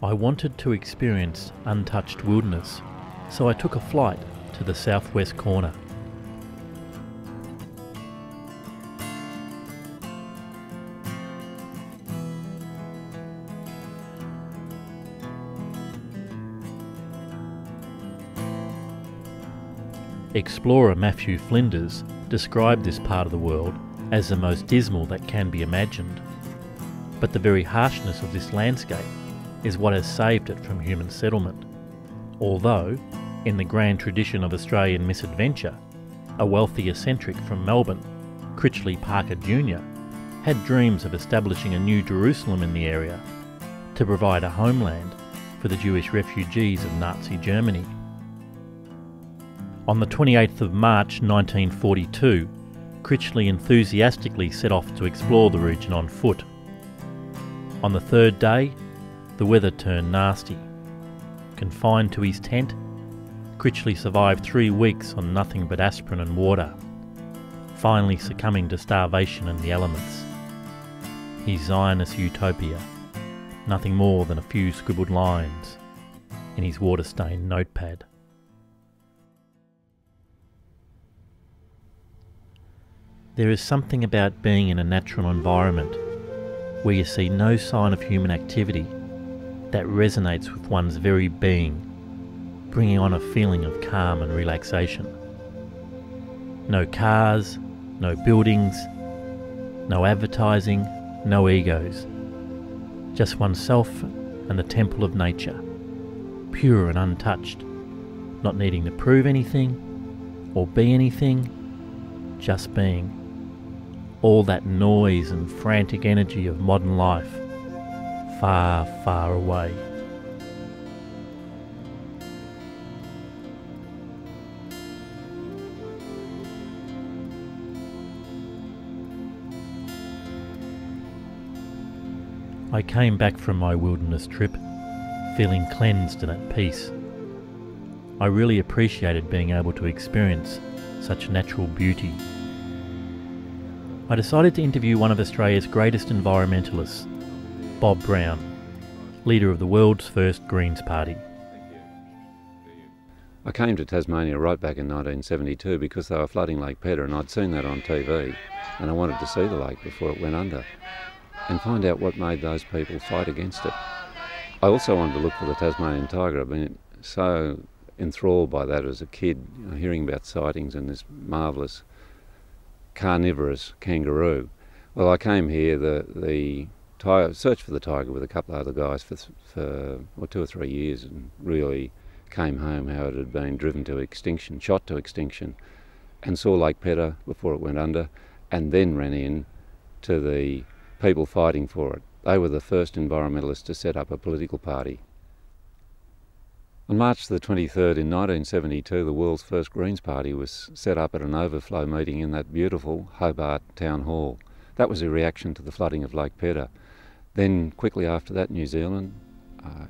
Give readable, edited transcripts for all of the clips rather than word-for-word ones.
I wanted to experience untouched wilderness, so I took a flight to the southwest corner. Explorer Matthew Flinders described this part of the world as the most dismal that can be imagined. But the very harshness of this landscape is what has saved it from human settlement. Although, in the grand tradition of Australian misadventure, a wealthy eccentric from Melbourne, Critchley Parker Junior, had dreams of establishing a new Jerusalem in the area to provide a homeland for the Jewish refugees of Nazi Germany. On the 28th of March 1942, Critchley enthusiastically set off to explore the region on foot. On the third day, the weather turned nasty. Confined to his tent, Critchley survived 3 weeks on nothing but aspirin and water, finally succumbing to starvation and the elements. His Zionist utopia, nothing more than a few scribbled lines in his water-stained notepad. There is something about being in a natural environment where you see no sign of human activity that resonates with one's very being, bringing on a feeling of calm and relaxation. No cars, no buildings, no advertising, no egos. Just oneself and the temple of nature, pure and untouched, not needing to prove anything or be anything, just being. All that noise and frantic energy of modern life, far, far away. I came back from my wilderness trip feeling cleansed and at peace. I really appreciated being able to experience such natural beauty. I decided to interview one of Australia's greatest environmentalists, Bob Brown, leader of the world's first Greens Party. I came to Tasmania right back in 1972 because they were flooding Lake Pedder, and I'd seen that on TV, and I wanted to see the lake before it went under and find out what made those people fight against it. I also wanted to look for the Tasmanian tiger. I've been so enthralled by that as a kid, hearing about sightings and this marvellous carnivorous kangaroo. Well, I came here, the tiger, searched for the tiger with a couple of other guys for 2 or 3 years, and really came home how it had been driven to extinction, shot to extinction, and saw Lake Pedder before it went under, and then ran in to the people fighting for it. They were the first environmentalists to set up a political party. On March the 23rd in 1972, the world's first Greens Party was set up at an overflow meeting in that beautiful Hobart Town Hall. That was a reaction to the flooding of Lake Pedder. Then quickly after that, New Zealand,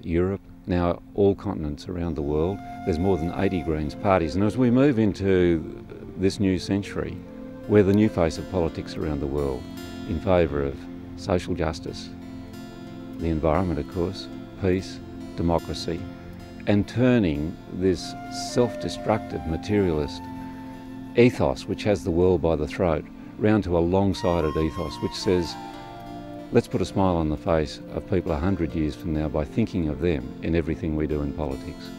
Europe, now all continents around the world. There's more than 80 Greens parties. And as we move into this new century, we're the new face of politics around the world in favour of social justice, the environment of course, peace, democracy, and turning this self-destructive materialist ethos, which has the world by the throat, round to a long-sided ethos which says, let's put a smile on the face of people 100 years from now by thinking of them in everything we do in politics.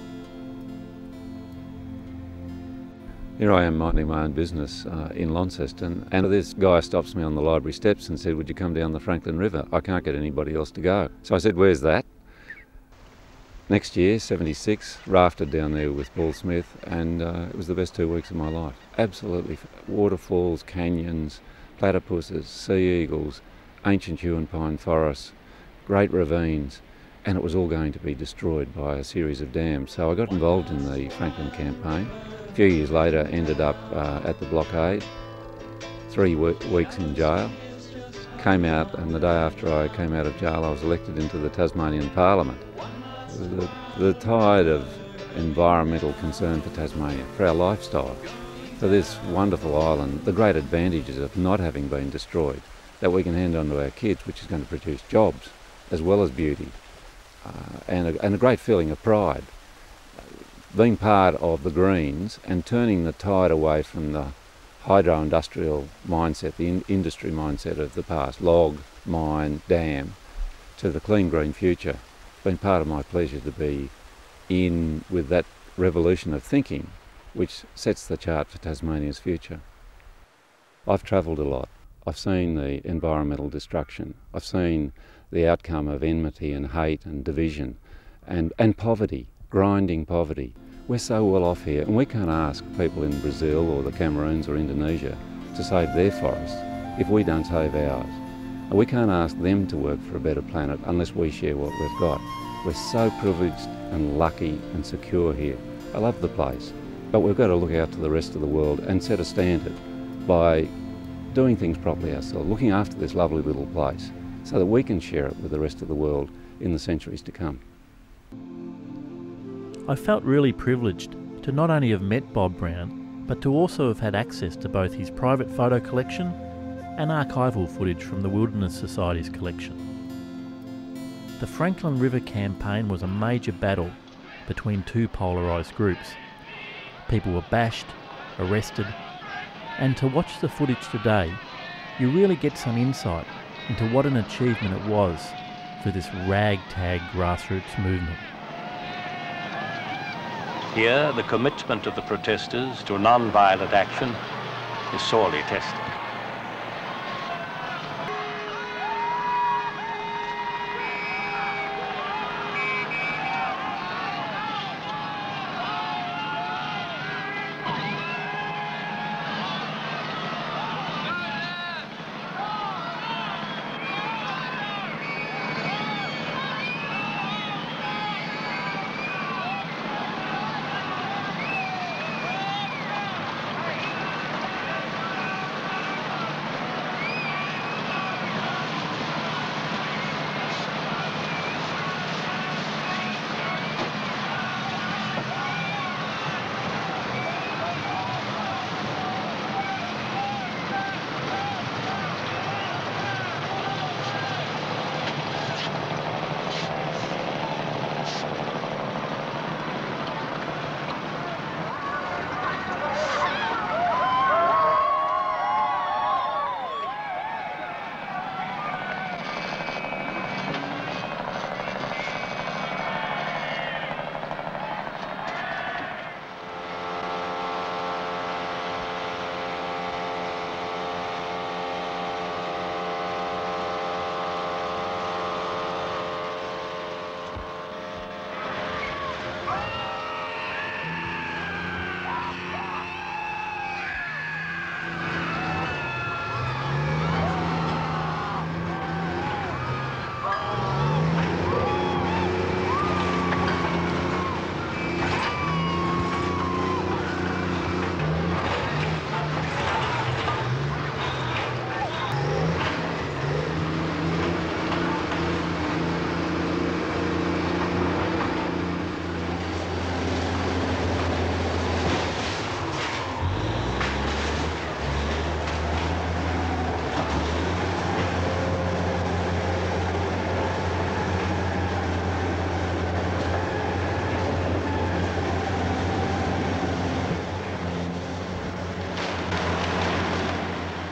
Here I am minding my own business in Launceston, and this guy stops me on the library steps and said, would you come down the Franklin River? I can't get anybody else to go. So I said, where's that? Next year, 76, rafted down there with Paul Smith, and it was the best 2 weeks of my life. Absolutely. Waterfalls, canyons, platypuses, sea eagles, ancient yew and pine forests, great ravines, and it was all going to be destroyed by a series of dams. So I got involved in the Franklin campaign. A few years later, ended up at the blockade, 3 weeks in jail. Came out, and the day after I came out of jail, I was elected into the Tasmanian Parliament. The tide of environmental concern for Tasmania, for our lifestyle, for this wonderful island, the great advantages of not having been destroyed, that we can hand on to our kids, which is going to produce jobs as well as beauty. and a great feeling of pride. Being part of the Greens and turning the tide away from the hydro-industrial mindset, the industry mindset of the past, log, mine, dam, to the clean green future. It's been part of my pleasure to be in with that revolution of thinking which sets the chart for Tasmania's future. I've travelled a lot. I've seen the environmental destruction. I've seen the outcome of enmity and hate and division and poverty, grinding poverty. We're so well off here, and we can't ask people in Brazil or the Cameroons or Indonesia to save their forests if we don't save ours. And we can't ask them to work for a better planet unless we share what we've got. We're so privileged and lucky and secure here. I love the place, but we've got to look out to the rest of the world and set a standard by doing things properly ourselves, looking after this lovely little place so that we can share it with the rest of the world in the centuries to come. I felt really privileged to not only have met Bob Brown, but to also have had access to both his private photo collection and archival footage from the Wilderness Society's collection. The Franklin River campaign was a major battle between two polarised groups. People were bashed, arrested, and to watch the footage today, you really get some insight into what an achievement it was for this ragtag grassroots movement. Here, the commitment of the protesters to non-violent action is sorely tested.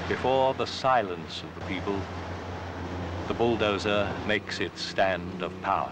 Before the silence of the people, the bulldozer makes its stand of power.